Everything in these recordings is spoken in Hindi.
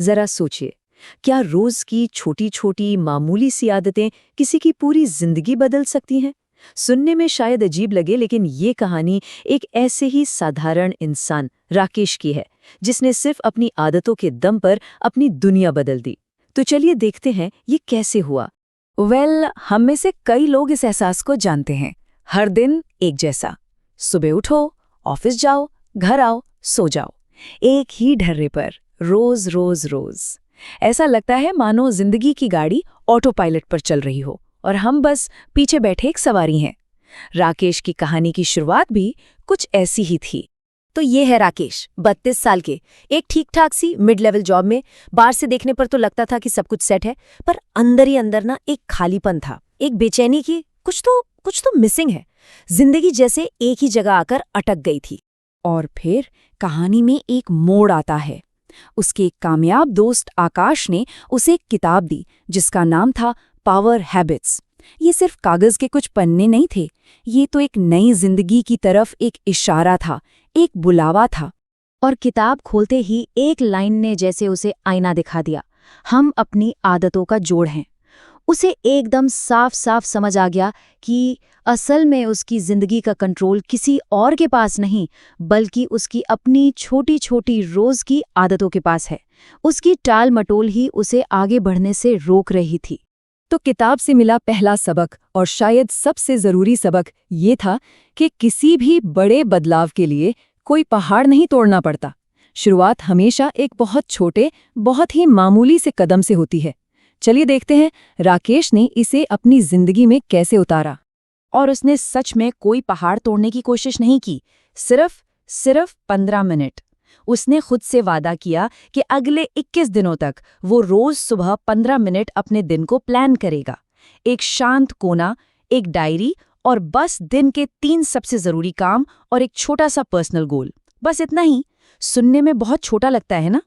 जरा सोचिए, क्या रोज की छोटी छोटी मामूली सी आदतें किसी की पूरी जिंदगी बदल सकती हैं? सुनने में शायद अजीब लगे, लेकिन ये कहानी एक ऐसे ही साधारण इंसान राकेश की है, जिसने सिर्फ अपनी आदतों के दम पर अपनी दुनिया बदल दी। तो चलिए देखते हैं ये कैसे हुआ। हम में से कई लोग इस एहसास को जानते हैं। हर दिन एक जैसा, सुबह उठो, ऑफिस जाओ, घर आओ, सो जाओ, एक ही ढर्रे पर, रोज रोज रोज। ऐसा लगता है मानो जिंदगी की गाड़ी ऑटो पायलट पर चल रही हो और हम बस पीछे बैठे एक सवारी हैं। राकेश की कहानी की शुरुआत भी कुछ ऐसी ही थी। तो ये है राकेश, 32 साल के, एक ठीक ठाक सी मिड लेवल जॉब में। बाहर से देखने पर तो लगता था कि सब कुछ सेट है, पर अंदर ही अंदर ना एक खालीपन था, एक बेचैनी की कुछ तो मिसिंग है। जिंदगी जैसे एक ही जगह आकर अटक गई थी। और फिर कहानी में एक मोड़ आता है। उसके एक कामयाब दोस्त आकाश ने उसे एक किताब दी जिसका नाम था पावर हैबिट्स। ये सिर्फ कागज के कुछ पन्ने नहीं थे, ये तो एक नई जिंदगी की तरफ एक इशारा था, एक बुलावा था। और किताब खोलते ही एक लाइन ने जैसे उसे आईना दिखा दिया। हम अपनी आदतों का जोड़ हैं। उसे एकदम साफ साफ समझ आ गया कि असल में उसकी जिंदगी का कंट्रोल किसी और के पास नहीं, बल्कि उसकी अपनी छोटी छोटी रोज की आदतों के पास है। उसकी टाल मटोल ही उसे आगे बढ़ने से रोक रही थी। तो किताब से मिला पहला सबक, और शायद सबसे जरूरी सबक, ये था कि किसी भी बड़े बदलाव के लिए कोई पहाड़ नहीं तोड़ना पड़ता। शुरुआत हमेशा एक बहुत छोटे, बहुत ही मामूली से कदम से होती है। चलिए देखते हैं राकेश ने इसे अपनी जिंदगी में कैसे उतारा। और उसने सच में कोई पहाड़ तोड़ने की कोशिश नहीं की। सिर्फ 15 मिनट। उसने खुद से वादा किया कि अगले 21 दिनों तक वो रोज सुबह 15 मिनट अपने दिन को प्लान करेगा। एक शांत कोना, एक डायरी, और बस दिन के 3 सबसे जरूरी काम और एक छोटा सा पर्सनल गोल। बस इतना ही। सुनने में बहुत छोटा लगता है ना?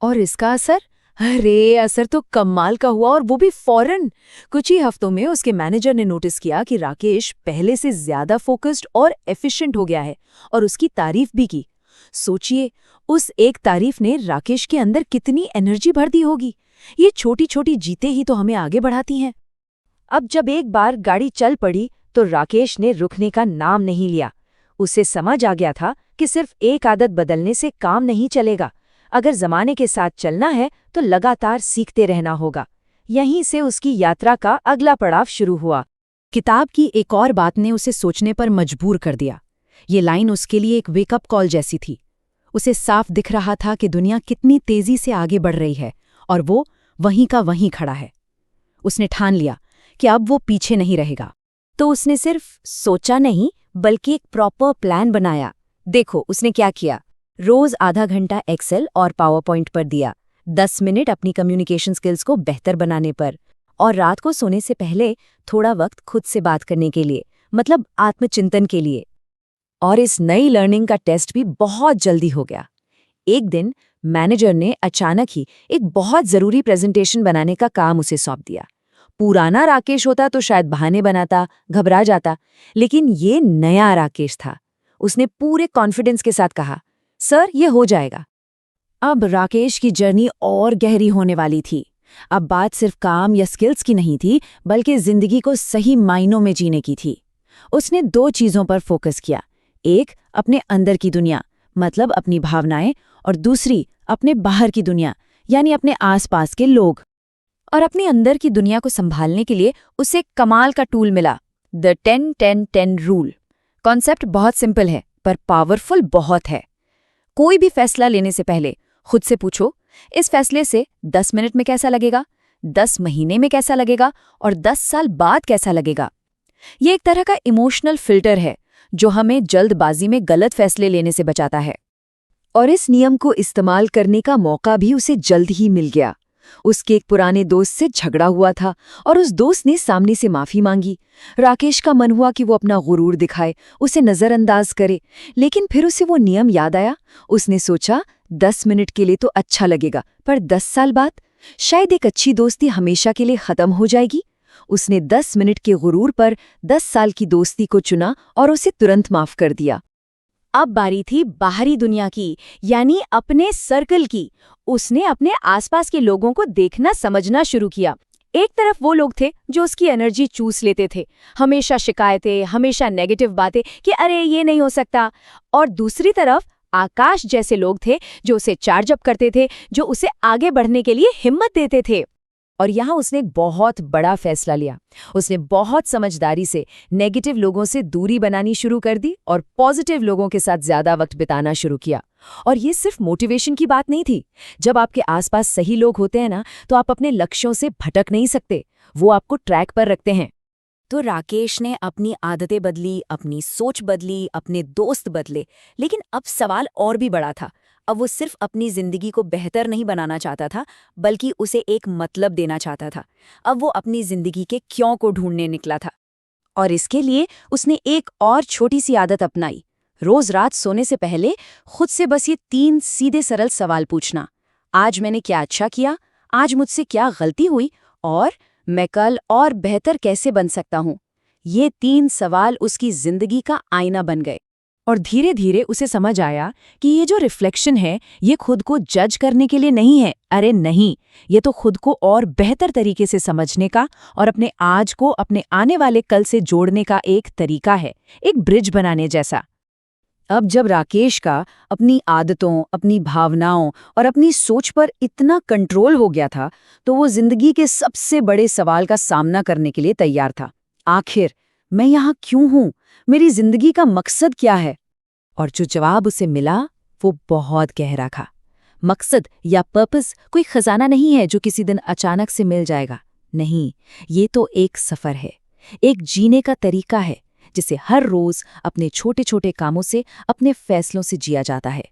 और इसका असर? अरे, असर तो कमाल का हुआ, और वो भी फौरन। कुछ ही हफ्तों में उसके मैनेजर ने नोटिस किया कि राकेश पहले से ज्यादा फोकस्ड और एफिशिएंट हो गया है, और उसकी तारीफ भी की। सोचिए, उस एक तारीफ ने राकेश के अंदर कितनी एनर्जी भर दी होगी। ये छोटी छोटी जीतें ही तो हमें आगे बढ़ाती हैं। अब जब एक बार गाड़ी चल पड़ी तो राकेश ने रुकने का नाम नहीं लिया। उसे समझ आ गया था कि सिर्फ एक आदत बदलने से काम नहीं चलेगा। अगर जमाने के साथ चलना है तो लगातार सीखते रहना होगा। यहीं से उसकी यात्रा का अगला पड़ाव शुरू हुआ। किताब की एक और बात ने उसे सोचने पर मजबूर कर दिया। ये लाइन उसके लिए एक वेकअप कॉल जैसी थी। उसे साफ दिख रहा था कि दुनिया कितनी तेजी से आगे बढ़ रही है, और वो वहीं का वहीं खड़ा है। उसने ठान लिया कि अब वो पीछे नहीं रहेगा। तो उसने सिर्फ सोचा नहीं, बल्कि एक प्रॉपर प्लान बनाया। देखो उसने क्या किया। रोज आधा घंटा एक्सेल और पावर पॉइंट पर दिया, 10 मिनट अपनी कम्युनिकेशन स्किल्स को बेहतर बनाने पर, और रात को सोने से पहले थोड़ा वक्त खुद से बात करने के लिए, मतलब आत्मचिंतन के लिए। और इस नई लर्निंग का टेस्ट भी बहुत जल्दी हो गया। एक दिन मैनेजर ने अचानक ही एक बहुत जरूरी प्रेजेंटेशन बनाने का काम उसे सौंप दिया। पुराना राकेश होता तो शायद बहाने बनाता, घबरा जाता, लेकिन ये नया राकेश था। उसने पूरे कॉन्फिडेंस के साथ कहा, सर, ये हो जाएगा। अब राकेश की जर्नी और गहरी होने वाली थी। अब बात सिर्फ काम या स्किल्स की नहीं थी, बल्कि जिंदगी को सही मायनों में जीने की थी। उसने 2 चीजों पर फोकस किया। एक, अपने अंदर की दुनिया, मतलब अपनी भावनाएं, और दूसरी, अपने बाहर की दुनिया, यानी अपने आसपास के लोग। और अपने अंदर की दुनिया को संभालने के लिए उसे एक कमाल का टूल मिला, द 10-10-10 रूल। कॉन्सेप्ट बहुत सिंपल है, पर पावरफुल बहुत है। कोई भी फैसला लेने से पहले खुद से पूछो, इस फैसले से 10 मिनट में कैसा लगेगा, 10 महीने में कैसा लगेगा, और 10 साल बाद कैसा लगेगा। ये एक तरह का इमोशनल फिल्टर है जो हमें जल्दबाजी में गलत फैसले लेने से बचाता है। और इस नियम को इस्तेमाल करने का मौका भी उसे जल्द ही मिल गया। उसके एक पुराने दोस्त से झगड़ा हुआ था, और उस दोस्त ने सामने से माफी मांगी। राकेश का मन हुआ कि वो अपना गुरूर दिखाए, उसे नजरअंदाज करे, लेकिन फिर उसे वो नियम याद आया। उसने सोचा, 10 मिनट के लिए तो अच्छा लगेगा, पर 10 साल बाद शायद एक अच्छी दोस्ती हमेशा के लिए खत्म हो जाएगी। उसने 10 मिनट के गुरूर पर 10 साल की दोस्ती को चुना और उसे तुरंत माफ कर दिया। अब बारी थी बाहरी दुनिया की, यानी अपने सर्कल की। उसने अपने आसपास के लोगों को देखना समझना शुरू किया। एक तरफ वो लोग थे जो उसकी एनर्जी चूस लेते थे, हमेशा शिकायतें, हमेशा नेगेटिव बातें कि अरे ये नहीं हो सकता, और दूसरी तरफ आकाश जैसे लोग थे जो उसे चार्ज अप करते थे, जो उसे आगे बढ़ने के लिए हिम्मत देते थे। और यहाँ उसने एक बहुत बड़ा फैसला लिया। उसने बहुत समझदारी से नेगेटिव लोगों से दूरी बनानी शुरू कर दी और पॉजिटिव लोगों के साथ ज्यादा वक्त बिताना शुरू किया। और ये सिर्फ मोटिवेशन की बात नहीं थी। जब आपके आसपास सही लोग होते हैं ना, तो आप अपने लक्ष्यों से भटक नहीं सकते, वो आपको ट्रैक पर रखते हैं। तो राकेश ने अपनी आदतें बदली, अपनी सोच बदली, अपने दोस्त बदले, लेकिन अब सवाल और भी बड़ा था। अब वो सिर्फ अपनी जिंदगी को बेहतर नहीं बनाना चाहता था, बल्कि उसे एक मतलब देना चाहता था। अब वो अपनी जिंदगी के क्यों को ढूंढने निकला था। और इसके लिए उसने एक और छोटी सी आदत अपनाई। रोज रात सोने से पहले खुद से बस ये 3 सीधे सरल सवाल पूछना। आज मैंने क्या अच्छा किया, आज मुझसे क्या गलती हुई, और मैं कल और बेहतर कैसे बन सकता हूँ। ये 3 सवाल उसकी जिंदगी का आईना बन गए। और धीरे धीरे उसे समझ आया कि ये जो रिफ्लेक्शन है, ये खुद को जज करने के लिए नहीं है। अरे नहीं, ये तो खुद को और बेहतर तरीके से समझने का और अपने आज को अपने आने वाले कल से जोड़ने का एक तरीका है, एक ब्रिज बनाने जैसा। अब जब राकेश का अपनी आदतों, अपनी भावनाओं और अपनी सोच पर इतना कंट्रोल हो गया था, तो वो जिंदगी के सबसे बड़े सवाल का सामना करने के लिए तैयार था। आखिर मैं यहाँ क्यों हूँ? मेरी जिंदगी का मकसद क्या है? और जो जवाब उसे मिला वो बहुत गहरा था। मकसद या पर्पस कोई खजाना नहीं है जो किसी दिन अचानक से मिल जाएगा। नहीं, ये तो एक सफर है, एक जीने का तरीका है, जिसे हर रोज अपने छोटे छोटे कामों से, अपने फैसलों से जिया जाता है।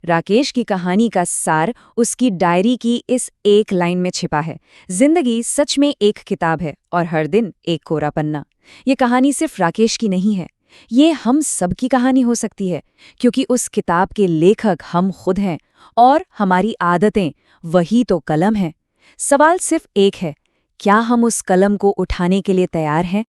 राकेश की कहानी का सार उसकी डायरी की इस एक लाइन में छिपा है। जिंदगी सच में एक किताब है और हर दिन एक कोरा पन्ना। ये कहानी सिर्फ राकेश की नहीं है, ये हम सब की कहानी हो सकती है, क्योंकि उस किताब के लेखक हम खुद हैं और हमारी आदतें वही तो कलम है। सवाल सिर्फ एक है, क्या हम उस कलम को उठाने के लिए तैयार हैं?